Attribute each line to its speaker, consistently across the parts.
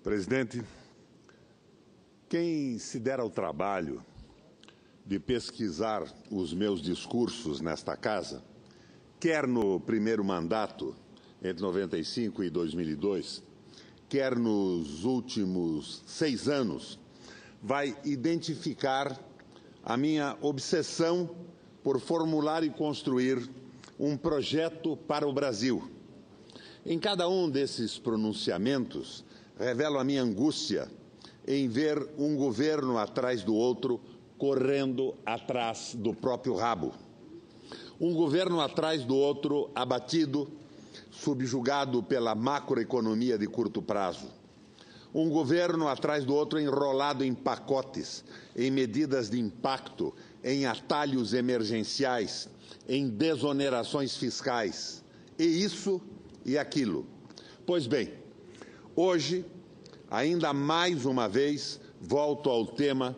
Speaker 1: Presidente, quem se der ao trabalho de pesquisar os meus discursos nesta casa, quer no primeiro mandato, entre 95 e 2002, quer nos últimos 6 anos, vai identificar a minha obsessão por formular e construir um projeto para o Brasil. Em cada um desses pronunciamentos, revelo a minha angústia em ver um governo atrás do outro, correndo atrás do próprio rabo. Um governo atrás do outro, abatido, subjugado pela macroeconomia de curto prazo. Um governo atrás do outro enrolado em pacotes, em medidas de impacto, em atalhos emergenciais, em desonerações fiscais. E isso e aquilo. Pois bem, hoje, ainda mais uma vez, volto ao tema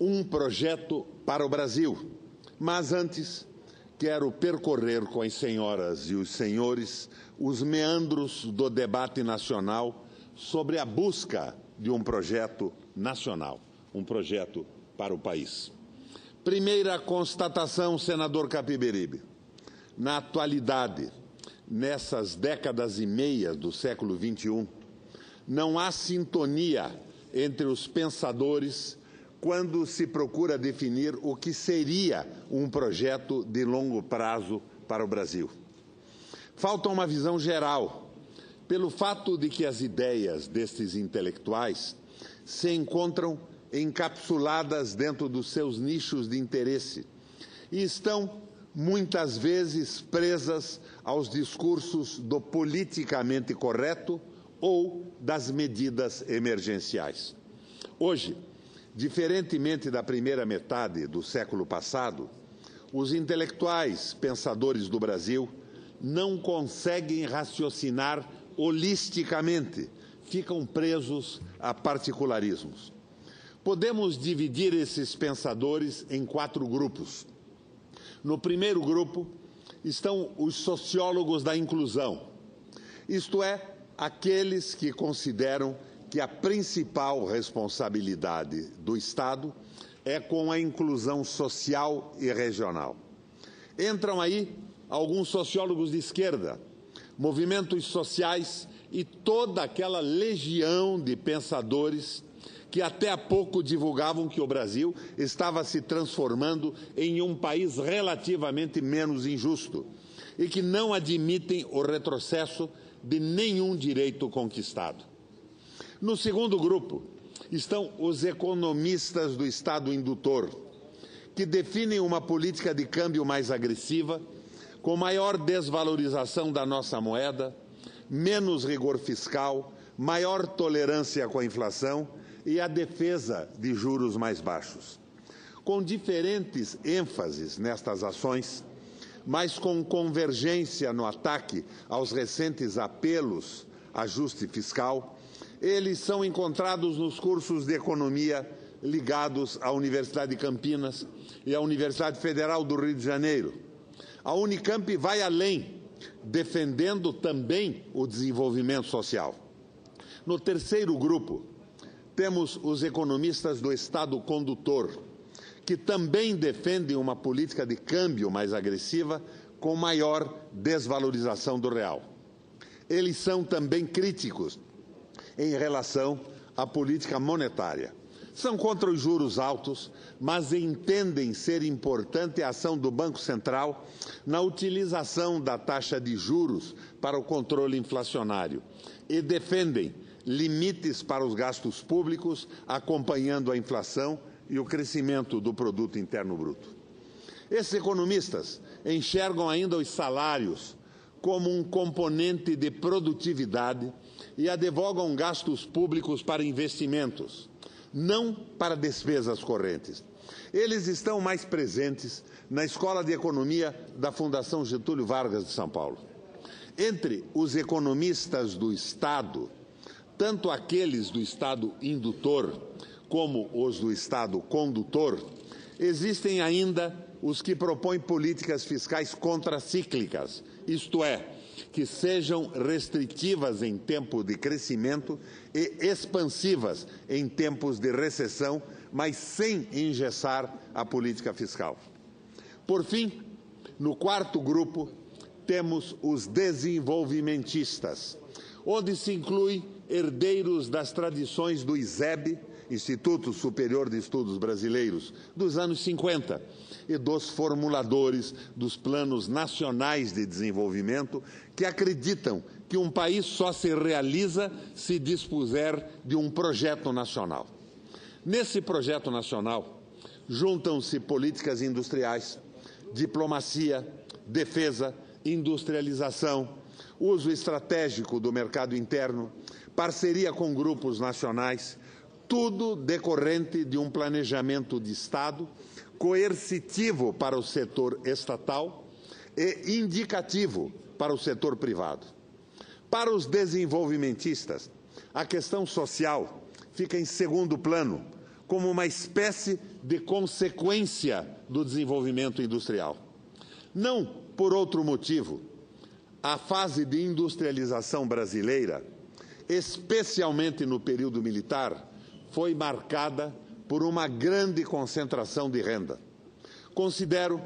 Speaker 1: Um projeto para o Brasil. Mas antes, quero percorrer com as senhoras e os senhores os meandros do debate nacional sobre a busca de um projeto nacional, um projeto para o país. Primeira constatação, senador Capiberibe. Na atualidade, nessas décadas e meia do século XXI, não há sintonia entre os pensadores quando se procura definir o que seria um projeto de longo prazo para o Brasil. Falta uma visão geral, pelo fato de que as ideias destes intelectuais se encontram encapsuladas dentro dos seus nichos de interesse e estão, muitas vezes, presas aos discursos do politicamente correto ou das medidas emergenciais. Hoje, diferentemente da primeira metade do século passado, os intelectuais pensadores do Brasil não conseguem raciocinar holisticamente, ficam presos a particularismos. Podemos dividir esses pensadores em 4 grupos. No primeiro grupo estão os sociólogos da inclusão, isto é, aqueles que consideram que a principal responsabilidade do Estado é com a inclusão social e regional. Entram aí alguns sociólogos de esquerda, movimentos sociais e toda aquela legião de pensadores que até há pouco divulgavam que o Brasil estava se transformando em um país relativamente menos injusto e que não admitem o retrocesso de nenhum direito conquistado. No segundo grupo estão os economistas do Estado indutor, que definem uma política de câmbio mais agressiva, com maior desvalorização da nossa moeda, menos rigor fiscal, maior tolerância com a inflação e a defesa de juros mais baixos. Com diferentes ênfases nestas ações, mas com convergência no ataque aos recentes apelos a ajuste fiscal, eles são encontrados nos cursos de economia ligados à Universidade de Campinas e à Universidade Federal do Rio de Janeiro. A Unicamp vai além, defendendo também o desenvolvimento social. No terceiro grupo, temos os economistas do Estado condutor, que também defendem uma política de câmbio mais agressiva com maior desvalorização do real. Eles são também críticos em relação à política monetária. São contra os juros altos, mas entendem ser importante a ação do Banco Central na utilização da taxa de juros para o controle inflacionário e defendem limites para os gastos públicos, acompanhando a inflação e o crescimento do produto interno bruto. Esses economistas enxergam ainda os salários como um componente de produtividade e advogam gastos públicos para investimentos, não para despesas correntes. Eles estão mais presentes na Escola de Economia da Fundação Getúlio Vargas de São Paulo. Entre os economistas do Estado, tanto aqueles do Estado indutor como os do Estado condutor, existem ainda os que propõem políticas fiscais contracíclicas, isto é, que que sejam restritivas em tempo de crescimento e expansivas em tempos de recessão, mas sem engessar a política fiscal. Por fim, no quarto grupo, temos os desenvolvimentistas, onde se inclui herdeiros das tradições do ISEB, Instituto Superior de Estudos Brasileiros, dos anos 50, e dos formuladores dos planos nacionais de desenvolvimento, que acreditam que um país só se realiza se dispuser de um projeto nacional. Nesse projeto nacional, juntam-se políticas industriais, diplomacia, defesa, industrialização, uso estratégico do mercado interno, parceria com grupos nacionais, tudo decorrente de um planejamento de Estado coercitivo para o setor estatal e indicativo para o setor privado. Para os desenvolvimentistas, a questão social fica em segundo plano, como uma espécie de consequência do desenvolvimento industrial. Não por outro motivo. A fase de industrialização brasileira, especialmente no período militar, foi marcada por uma grande concentração de renda. Considero,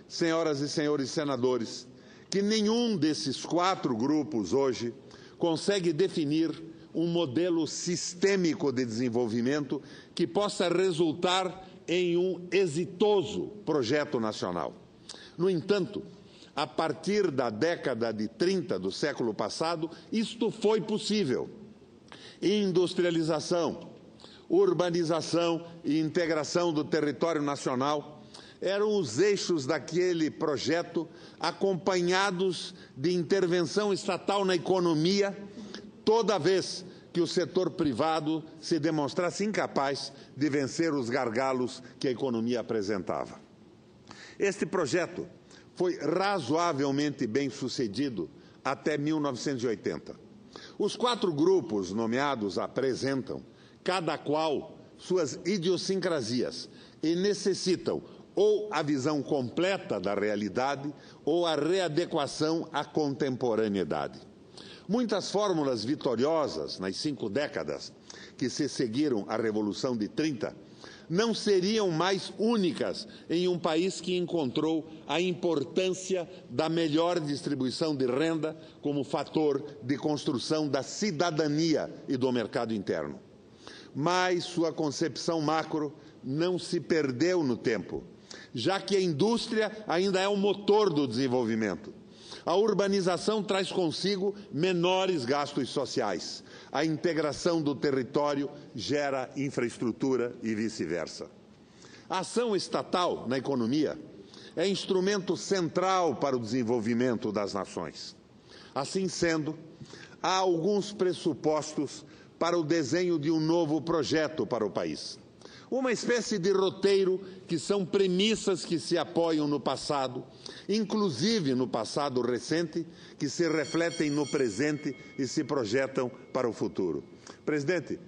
Speaker 1: senhoras e senhores senadores, que nenhum desses quatro grupos hoje consegue definir um modelo sistêmico de desenvolvimento que possa resultar em um exitoso projeto nacional. No entanto, a partir da década de 30 do século passado, isto foi possível. Industrialização, urbanização e integração do território nacional eram os eixos daquele projeto, acompanhados de intervenção estatal na economia, toda vez que o setor privado se demonstrasse incapaz de vencer os gargalos que a economia apresentava. Este projeto foi razoavelmente bem sucedido até 1980. Os quatro grupos nomeados apresentam, cada qual, suas idiosincrasias e necessitam ou a visão completa da realidade ou a readequação à contemporaneidade. Muitas fórmulas vitoriosas nas 5 décadas que se seguiram à Revolução de 30 não seriam mais únicas em um país que encontrou a importância da melhor distribuição de renda como fator de construção da cidadania e do mercado interno. Mas sua concepção macro não se perdeu no tempo, já que a indústria ainda é o motor do desenvolvimento. A urbanização traz consigo menores gastos sociais. A integração do território gera infraestrutura e vice-versa. A ação estatal na economia é instrumento central para o desenvolvimento das nações. Assim sendo, há alguns pressupostos para o desenho de um novo projeto para o país. Uma espécie de roteiro que são premissas que se apoiam no passado, inclusive no passado recente, que se refletem no presente e se projetam para o futuro. Presidente,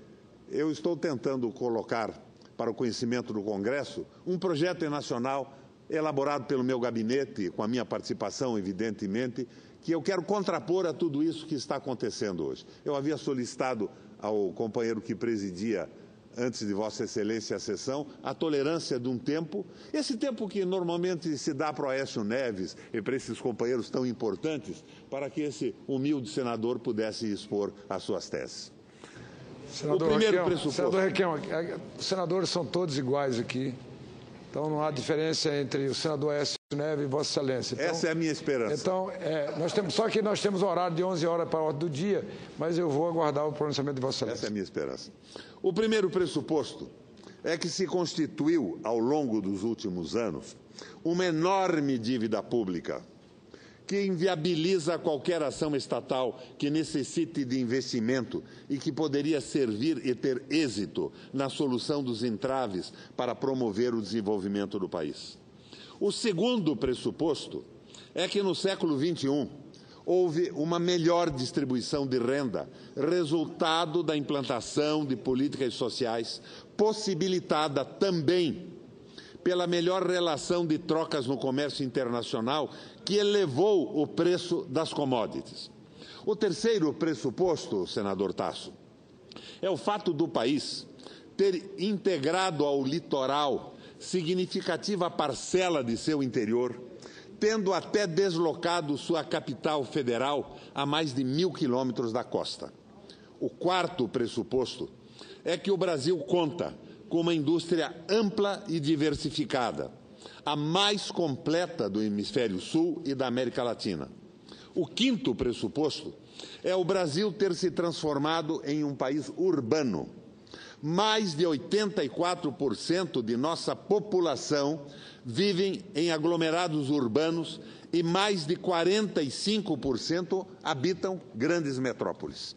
Speaker 1: eu estou tentando colocar para o conhecimento do Congresso um projeto nacional elaborado pelo meu gabinete, com a minha participação, evidentemente, que eu quero contrapor a tudo isso que está acontecendo hoje. Eu havia solicitado ao companheiro que presidia antes de Vossa Excelência a sessão, a tolerância de um tempo, esse tempo que normalmente se dá para o Aécio Neves e para esses companheiros tão importantes, para que esse humilde senador pudesse expor as suas teses.
Speaker 2: Senador Requião, os senadores são todos iguais aqui, então não há diferença entre o senador Aécio Neves e Vossa Excelência. Então,
Speaker 1: essa é a minha esperança.
Speaker 2: Então, só que nós temos horário de 11 horas para a ordem do dia, mas eu vou aguardar o pronunciamento de Vossa Excelência.
Speaker 1: Essa é a minha esperança. O primeiro pressuposto é que se constituiu, ao longo dos últimos anos, uma enorme dívida pública que inviabiliza qualquer ação estatal que necessite de investimento e que poderia servir e ter êxito na solução dos entraves para promover o desenvolvimento do país. O segundo pressuposto é que no século XXI houve uma melhor distribuição de renda, resultado da implantação de políticas sociais, possibilitada também pela melhor relação de trocas no comércio internacional, que elevou o preço das commodities. O terceiro pressuposto, senador Tasso, é o fato do país ter integrado ao litoral significativa parcela de seu interior, tendo até deslocado sua capital federal a mais de 1.000 quilômetros da costa. O quarto pressuposto é que o Brasil conta com uma indústria ampla e diversificada, a mais completa do Hemisfério Sul e da América Latina. O quinto pressuposto é o Brasil ter se transformado em um país urbano. Mais de 84% de nossa população vivem em aglomerados urbanos e mais de 45% habitam grandes metrópoles.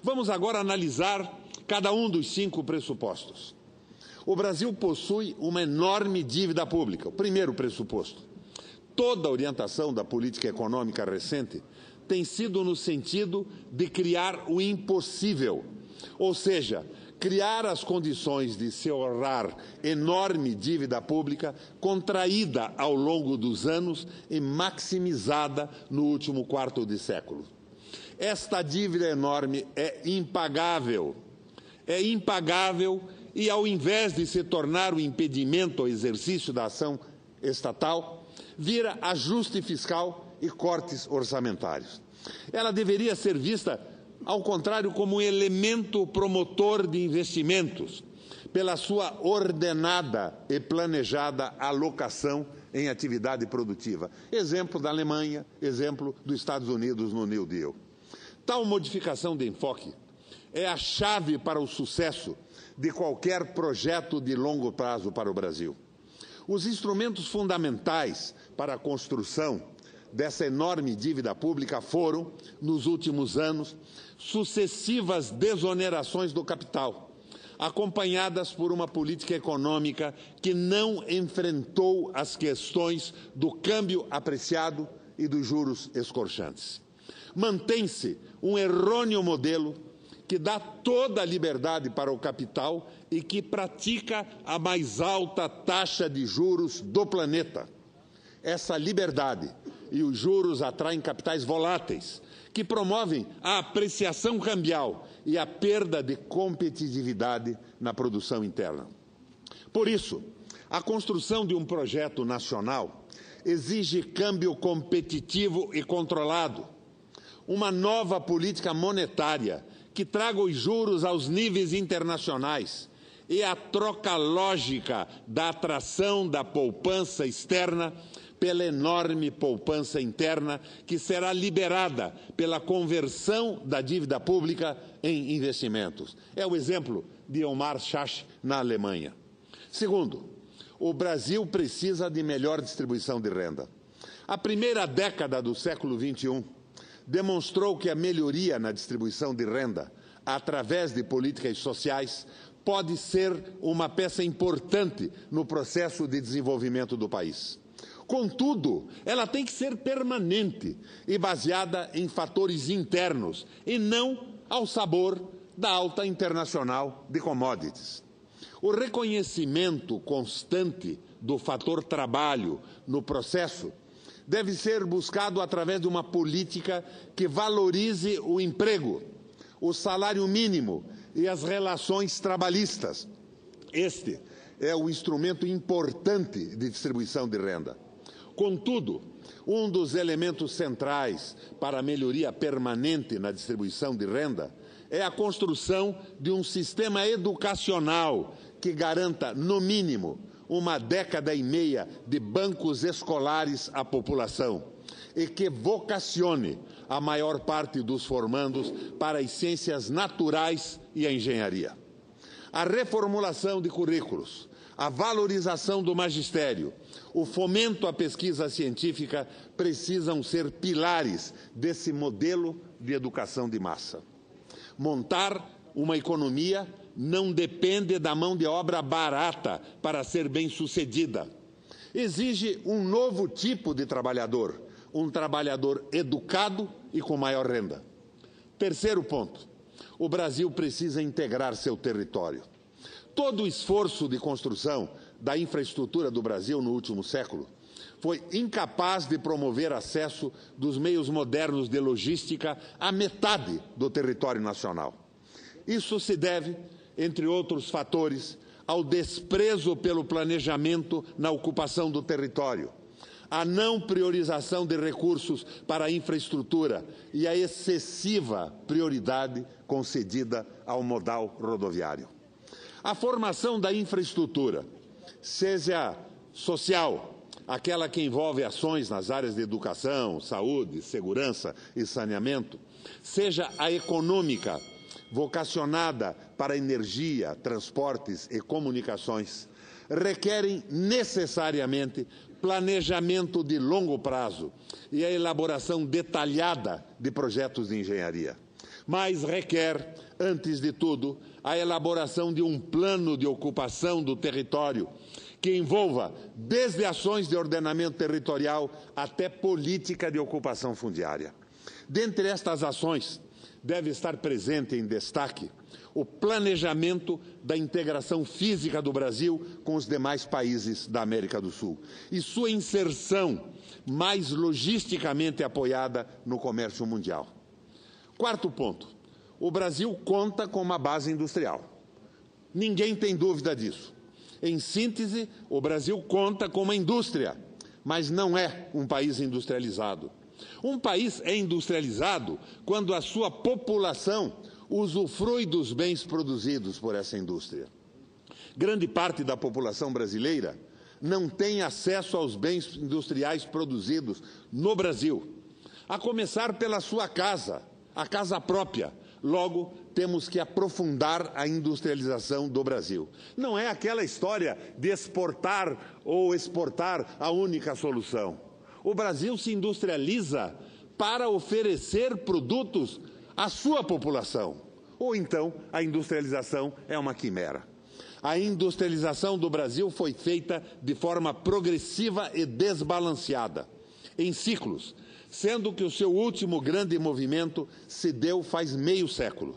Speaker 1: Vamos agora analisar cada um dos 5 pressupostos. O Brasil possui uma enorme dívida pública. O primeiro pressuposto. Toda a orientação da política econômica recente tem sido no sentido de criar o impossível, ou seja, criar as condições de se honrar enorme dívida pública contraída ao longo dos anos e maximizada no último quarto de século. Esta dívida enorme é impagável e, ao invés de se tornar um impedimento ao exercício da ação estatal, vira ajuste fiscal e cortes orçamentários. Ela deveria ser vista, ao contrário, como um elemento promotor de investimentos, pela sua ordenada e planejada alocação em atividade produtiva. Exemplo da Alemanha, exemplo dos Estados Unidos no New Deal. Tal modificação de enfoque é a chave para o sucesso de qualquer projeto de longo prazo para o Brasil. Os instrumentos fundamentais para a construção dessa enorme dívida pública foram, nos últimos anos, sucessivas desonerações do capital, acompanhadas por uma política econômica que não enfrentou as questões do câmbio apreciado e dos juros escorchantes. Mantém-se um errôneo modelo que dá toda a liberdade para o capital e que pratica a mais alta taxa de juros do planeta. Essa liberdade e os juros atraem capitais voláteis, que promovem a apreciação cambial e a perda de competitividade na produção interna. Por isso, a construção de um projeto nacional exige câmbio competitivo e controlado, uma nova política monetária que traga os juros aos níveis internacionais e a troca lógica da atração da poupança externa pela enorme poupança interna que será liberada pela conversão da dívida pública em investimentos. É o exemplo de Omar Schacht na Alemanha. Segundo, o Brasil precisa de melhor distribuição de renda. A primeira década do século XXI demonstrou que a melhoria na distribuição de renda, através de políticas sociais, pode ser uma peça importante no processo de desenvolvimento do país. Contudo, ela tem que ser permanente e baseada em fatores internos e não ao sabor da alta internacional de commodities. O reconhecimento constante do fator trabalho no processo deve ser buscado através de uma política que valorize o emprego, o salário mínimo e as relações trabalhistas. Este é o instrumento importante de distribuição de renda. Contudo, um dos elementos centrais para a melhoria permanente na distribuição de renda é a construção de um sistema educacional que garanta, no mínimo, uma década e meia de bancos escolares à população e que vocacione a maior parte dos formandos para as ciências naturais e a engenharia. A reformulação de currículos, a valorização do magistério, o fomento à pesquisa científica precisam ser pilares desse modelo de educação de massa. Montar uma economia não depende da mão de obra barata para ser bem-sucedida. Exige um novo tipo de trabalhador, um trabalhador educado e com maior renda. Terceiro ponto, o Brasil precisa integrar seu território. Todo o esforço de construção da infraestrutura do Brasil no último século foi incapaz de promover acesso dos meios modernos de logística à metade do território nacional. Isso se deve, entre outros fatores, ao desprezo pelo planejamento na ocupação do território, à não priorização de recursos para a infraestrutura e à excessiva prioridade concedida ao modal rodoviário. A formação da infraestrutura, seja social, aquela que envolve ações nas áreas de educação, saúde, segurança e saneamento, seja a econômica, vocacionada para energia, transportes e comunicações, requerem necessariamente planejamento de longo prazo e a elaboração detalhada de projetos de engenharia. Mas requer, antes de tudo, a elaboração de um plano de ocupação do território que envolva desde ações de ordenamento territorial até política de ocupação fundiária. Dentre estas ações, deve estar presente em destaque o planejamento da integração física do Brasil com os demais países da América do Sul e sua inserção mais logisticamente apoiada no comércio mundial. Quarto ponto, o Brasil conta com uma base industrial. Ninguém tem dúvida disso. Em síntese, o Brasil conta com uma indústria, mas não é um país industrializado. Um país é industrializado quando a sua população usufrui dos bens produzidos por essa indústria. Grande parte da população brasileira não tem acesso aos bens industriais produzidos no Brasil, a começar pela sua casa, a casa própria. Logo, temos que aprofundar a industrialização do Brasil. Não é aquela história de exportar ou exportar a única solução. O Brasil se industrializa para oferecer produtos à sua população. Ou então, a industrialização é uma quimera. A industrialização do Brasil foi feita de forma progressiva e desbalanceada, em ciclos, sendo que o seu último grande movimento se deu faz meio século,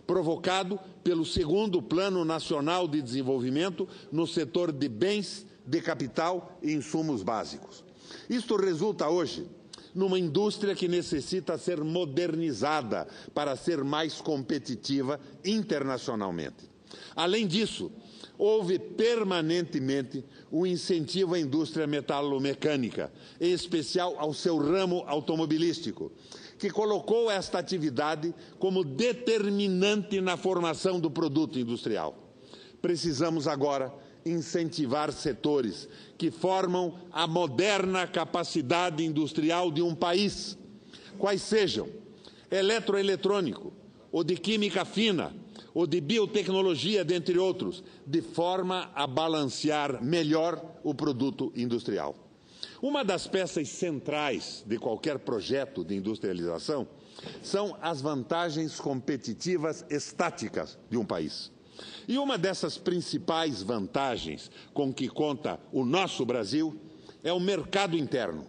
Speaker 1: provocado pelo segundo Plano Nacional de Desenvolvimento no setor de bens, de capital e insumos básicos. Isto resulta hoje numa indústria que necessita ser modernizada para ser mais competitiva internacionalmente. Além disso, houve permanentemente o incentivo à indústria metalomecânica, em especial ao seu ramo automobilístico, que colocou esta atividade como determinante na formação do produto industrial. Precisamos agora incentivar setores que formam a moderna capacidade industrial de um país, quais sejam eletroeletrônico, ou de química fina, ou de biotecnologia, dentre outros, de forma a balancear melhor o produto industrial. Uma das peças centrais de qualquer projeto de industrialização são as vantagens competitivas estáticas de um país. E uma dessas principais vantagens com que conta o nosso Brasil é o mercado interno,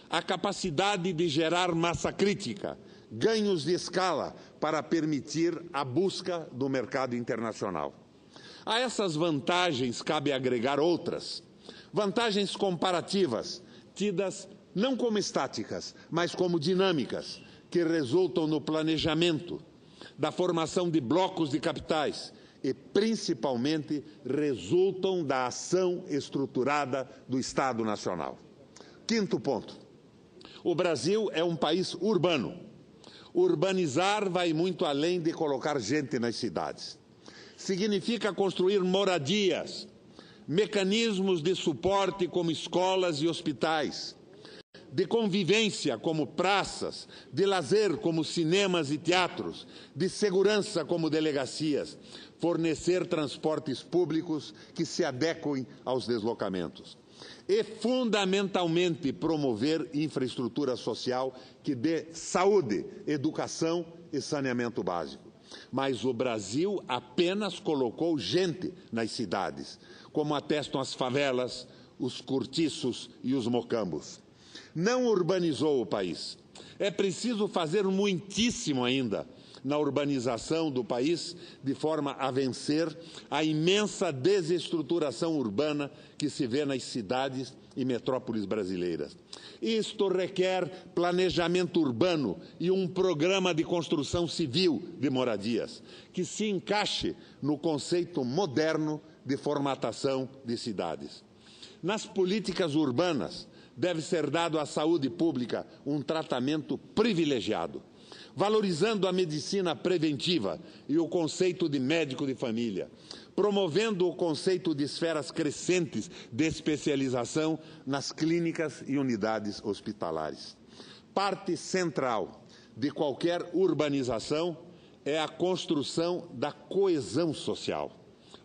Speaker 1: a capacidade de gerar massa crítica, ganhos de escala para permitir a busca do mercado internacional. A essas vantagens cabe agregar outras, vantagens comparativas, tidas não como estáticas, mas como dinâmicas, que resultam no planejamento, da formação de blocos de capitais e, principalmente, resultam da ação estruturada do Estado Nacional. Quinto ponto. O Brasil é um país urbano. Urbanizar vai muito além de colocar gente nas cidades. Significa construir moradias, mecanismos de suporte como escolas e hospitais, de convivência como praças, de lazer como cinemas e teatros, de segurança como delegacias, fornecer transportes públicos que se adequem aos deslocamentos. E, fundamentalmente, promover infraestrutura social que dê saúde, educação e saneamento básico. Mas o Brasil apenas colocou gente nas cidades, como atestam as favelas, os cortiços e os mocambos. Não urbanizou o país. É preciso fazer muitíssimo ainda na urbanização do país, de forma a vencer a imensa desestruturação urbana que se vê nas cidades e metrópoles brasileiras. Isto requer planejamento urbano e um programa de construção civil de moradias, que se encaixe no conceito moderno de formatação de cidades. Nas políticas urbanas, deve ser dado à saúde pública um tratamento privilegiado, valorizando a medicina preventiva e o conceito de médico de família, promovendo o conceito de esferas crescentes de especialização nas clínicas e unidades hospitalares. Parte central de qualquer urbanização é a construção da coesão social.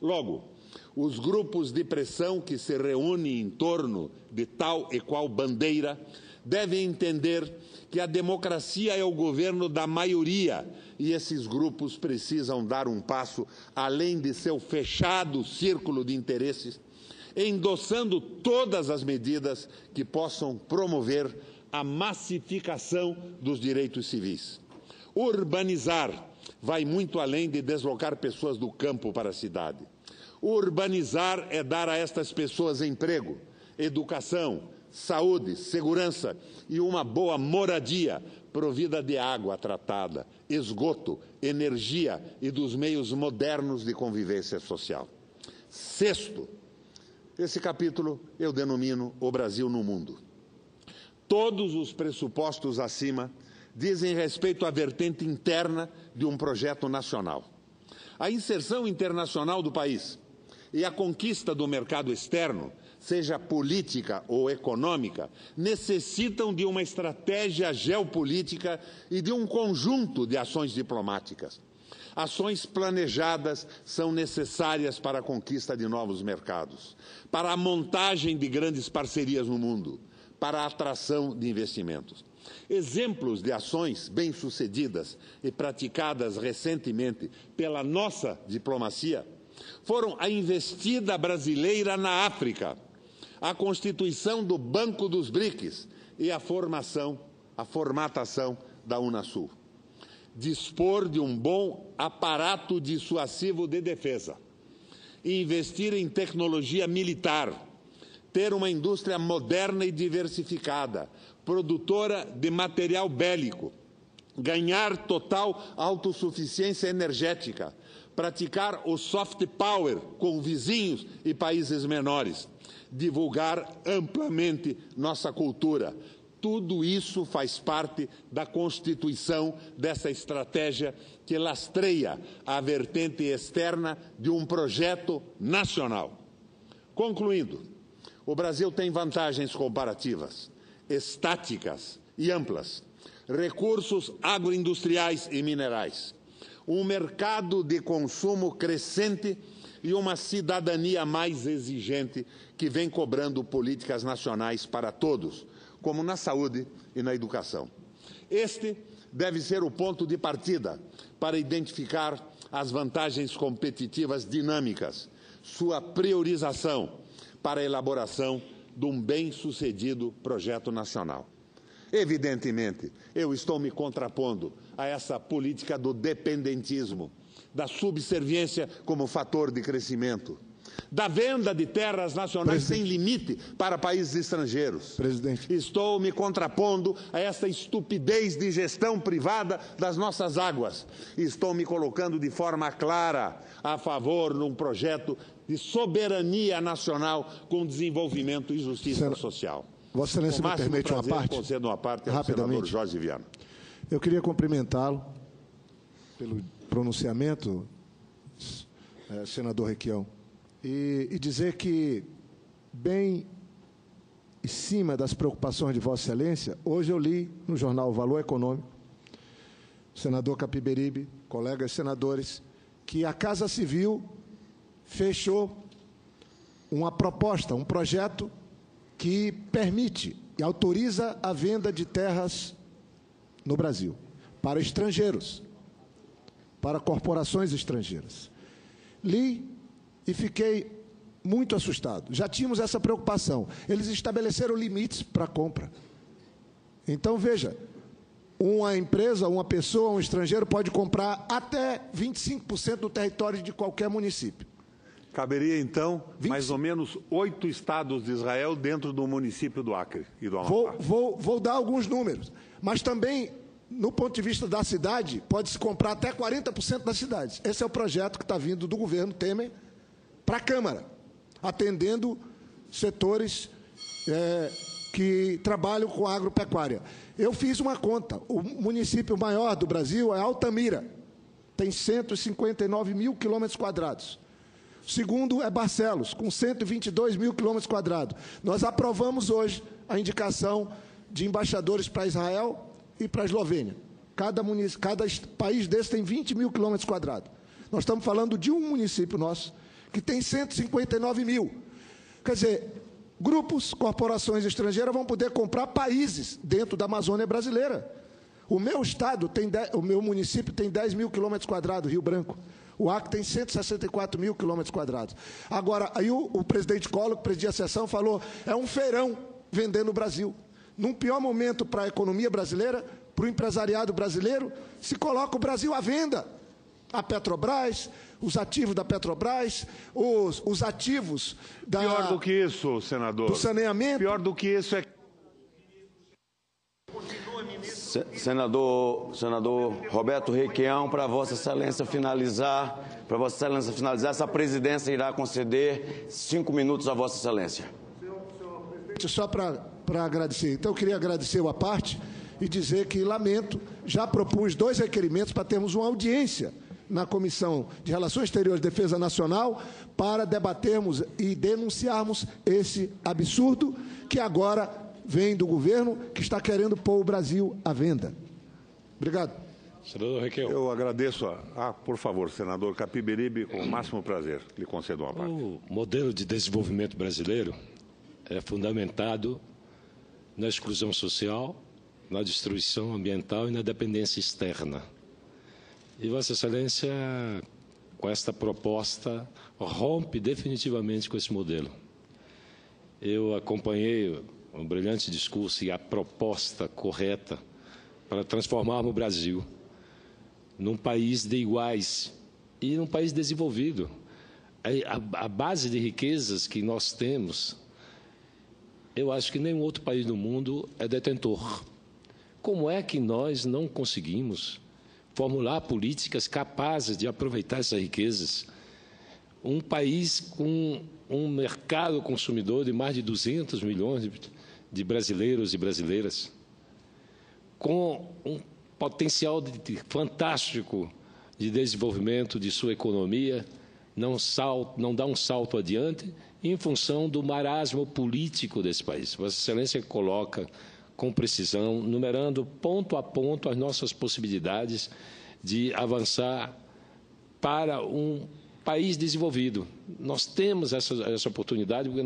Speaker 1: Logo, os grupos de pressão que se reúnem em torno de tal e qual bandeira devem entender que a democracia é o governo da maioria e esses grupos precisam dar um passo além de seu fechado círculo de interesses, endossando todas as medidas que possam promover a massificação dos direitos civis. Urbanizar vai muito além de deslocar pessoas do campo para a cidade. Urbanizar é dar a estas pessoas emprego, educação, saúde, segurança e uma boa moradia provida de água tratada, esgoto, energia e dos meios modernos de convivência social. Sexto, esse capítulo eu denomino o Brasil no mundo. Todos os pressupostos acima dizem respeito à vertente interna de um projeto nacional. A inserção internacional do país e a conquista do mercado externo, seja política ou econômica, necessitam de uma estratégia geopolítica e de um conjunto de ações diplomáticas. Ações planejadas são necessárias para a conquista de novos mercados, para a montagem de grandes parcerias no mundo, para a atração de investimentos. Exemplos de ações bem-sucedidas e praticadas recentemente pela nossa diplomacia foram a investida brasileira na África, a constituição do Banco dos BRICS e a formatação da Unasul. Dispor de um bom aparato dissuasivo de defesa, investir em tecnologia militar, ter uma indústria moderna e diversificada, produtora de material bélico, ganhar total autossuficiência energética, praticar o soft power com vizinhos e países menores, divulgar amplamente nossa cultura. Tudo isso faz parte da constituição dessa estratégia que lastreia a vertente externa de um projeto nacional. Concluindo, o Brasil tem vantagens comparativas, estáticas e amplas, recursos agroindustriais e minerais, um mercado de consumo crescente e uma cidadania mais exigente que vem cobrando políticas nacionais para todos, como na saúde e na educação. Este deve ser o ponto de partida para identificar as vantagens competitivas dinâmicas, sua priorização para a elaboração de um bem-sucedido projeto nacional. Evidentemente, eu estou me contrapondo a essa política do dependentismo, da subserviência como fator de crescimento, da venda de terras nacionais sem limite para países estrangeiros.
Speaker 3: Presidente.
Speaker 1: Estou me contrapondo a essa estupidez de gestão privada das nossas águas. Estou me colocando de forma clara a favor de um projeto de soberania nacional com desenvolvimento e justiça social.
Speaker 3: Vossa Excelência me permite uma parte?
Speaker 1: Concedo uma parte ao senador Jorge Viana.
Speaker 3: Eu queria cumprimentá-lo pelo pronunciamento, senador Requião, e dizer que, bem em cima das preocupações de Vossa Excelência, hoje eu li no jornal Valor Econômico, senador Capiberibe, colegas senadores, que a Casa Civil fechou uma proposta, um projeto que permite e autoriza a venda de terras no Brasil para estrangeiros, para corporações estrangeiras. Li e fiquei muito assustado. Já tínhamos essa preocupação. Eles estabeleceram limites para a compra. Então, veja, uma empresa, uma pessoa, um estrangeiro pode comprar até 25% do território de qualquer município.
Speaker 1: Caberia, então, mais ou menos 8 estados de Israel dentro do município do Acre e do Amapá.
Speaker 3: Vou dar alguns números, mas também, no ponto de vista da cidade, pode-se comprar até 40% das cidades. Esse é o projeto que está vindo do governo Temer para a Câmara, atendendo setores que trabalham com a agropecuária. Eu fiz uma conta. O município maior do Brasil é Altamira, tem 159 mil quilômetros quadrados. O segundo é Barcelos, com 122 mil quilômetros quadrados. Nós aprovamos hoje a indicação de embaixadores para Israel e para a Eslovênia. Cada país desse tem 20 mil quilômetros quadrados. Nós estamos falando de um município nosso, que tem 159 mil. Quer dizer, grupos, corporações estrangeiras vão poder comprar países dentro da Amazônia brasileira. O meu estado, o meu município tem 10 mil quilômetros quadrados, Rio Branco. O Acre tem 164 mil quilômetros quadrados. Agora, aí o presidente Collor, que presidia a sessão, falou, é um feirão vendendo o Brasil. Num pior momento para a economia brasileira, para o empresariado brasileiro, se coloca o Brasil à venda. A Petrobras, os ativos da Petrobras, os ativos da...
Speaker 1: Pior do que isso, senador.
Speaker 3: Do saneamento.
Speaker 1: Pior do que isso é...
Speaker 4: Senador Roberto Requião, para Vossa Excelência finalizar, essa presidência irá conceder 5 minutos a Vossa Excelência.
Speaker 3: Só para agradecer. Então, eu queria agradecer a parte e dizer que lamento, já propus 2 requerimentos para termos uma audiência na Comissão de Relações Exteriores e Defesa Nacional para debatermos e denunciarmos esse absurdo que agora vem do governo que está querendo pôr o Brasil à venda. Obrigado.
Speaker 5: Senador Requião.
Speaker 1: Eu agradeço. Por favor, senador Capiberibe, com o máximo prazer, lhe concedo uma parte.
Speaker 5: O modelo de desenvolvimento brasileiro é fundamentado na exclusão social, na destruição ambiental e na dependência externa. E Vossa Excelência, com esta proposta, rompe definitivamente com esse modelo. Eu acompanhei um brilhante discurso e a proposta correta para transformar o Brasil num país de iguais e num país desenvolvido. A base de riquezas que nós temos, eu acho que nenhum outro país do mundo é detentor. Como é que nós não conseguimos formular políticas capazes de aproveitar essas riquezas? Um país com um mercado consumidor de mais de 200 milhões de brasileiros e brasileiras, com um potencial fantástico de desenvolvimento de sua economia, não dá um salto adiante em função do marasmo político desse país. Vossa Excelência coloca com precisão, numerando ponto a ponto as nossas possibilidades de avançar para um país desenvolvido. Nós temos essa oportunidade, porque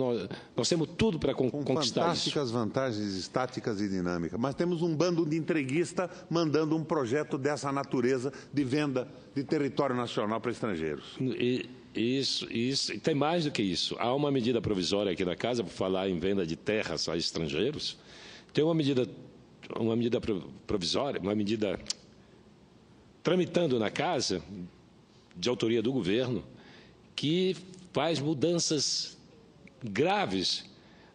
Speaker 5: nós temos tudo para conquistar isso.
Speaker 1: Fantásticas vantagens estáticas e dinâmicas, mas temos um bando de entreguista mandando um projeto dessa natureza de venda de território nacional para estrangeiros.
Speaker 5: Isso, tem mais do que isso. Há uma medida provisória aqui na Casa, por falar em venda de terras a estrangeiros, tem uma medida provisória, uma medida tramitando na Casa, de autoria do governo, que faz mudanças graves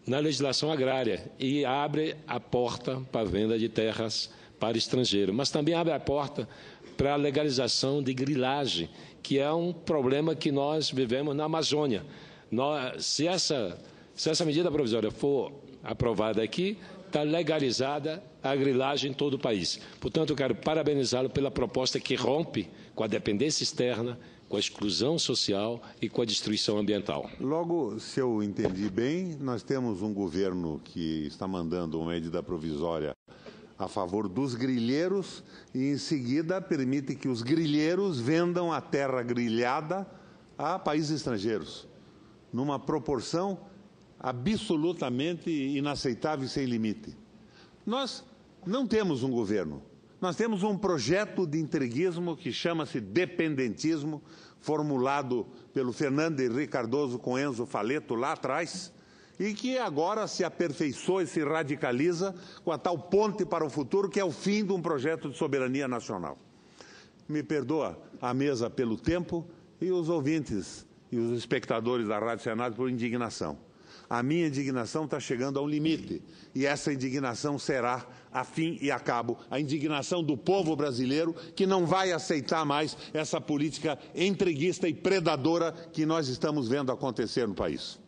Speaker 5: na legislação agrária e abre a porta para a venda de terras para estrangeiro, mas também abre a porta para a legalização de grilagem, que é um problema que nós vivemos na Amazônia. Se essa medida provisória for aprovada aqui, está legalizada a grilagem em todo o país. Portanto, eu quero parabenizá-lo pela proposta que rompe com a dependência externa, com a exclusão social e com a destruição ambiental.
Speaker 1: Logo, se eu entendi bem, nós temos um governo que está mandando uma medida provisória a favor dos grilheiros e, em seguida, permite que os grilheiros vendam a terra grilhada a países estrangeiros, numa proporção absolutamente inaceitável e sem limite. Nós não temos um governo, nós temos um projeto de entreguismo que chama-se dependentismo, formulado pelo Fernando Henrique Cardoso com Enzo Faleto lá atrás, e que agora se aperfeiçoa e se radicaliza com a tal ponte para o futuro, que é o fim de um projeto de soberania nacional. Me perdoa a mesa pelo tempo e os ouvintes e os espectadores da Rádio Senado por indignação. A minha indignação está chegando a um limite, e essa indignação será, a fim e a cabo, a indignação do povo brasileiro, que não vai aceitar mais essa política entreguista e predadora que nós estamos vendo acontecer no país.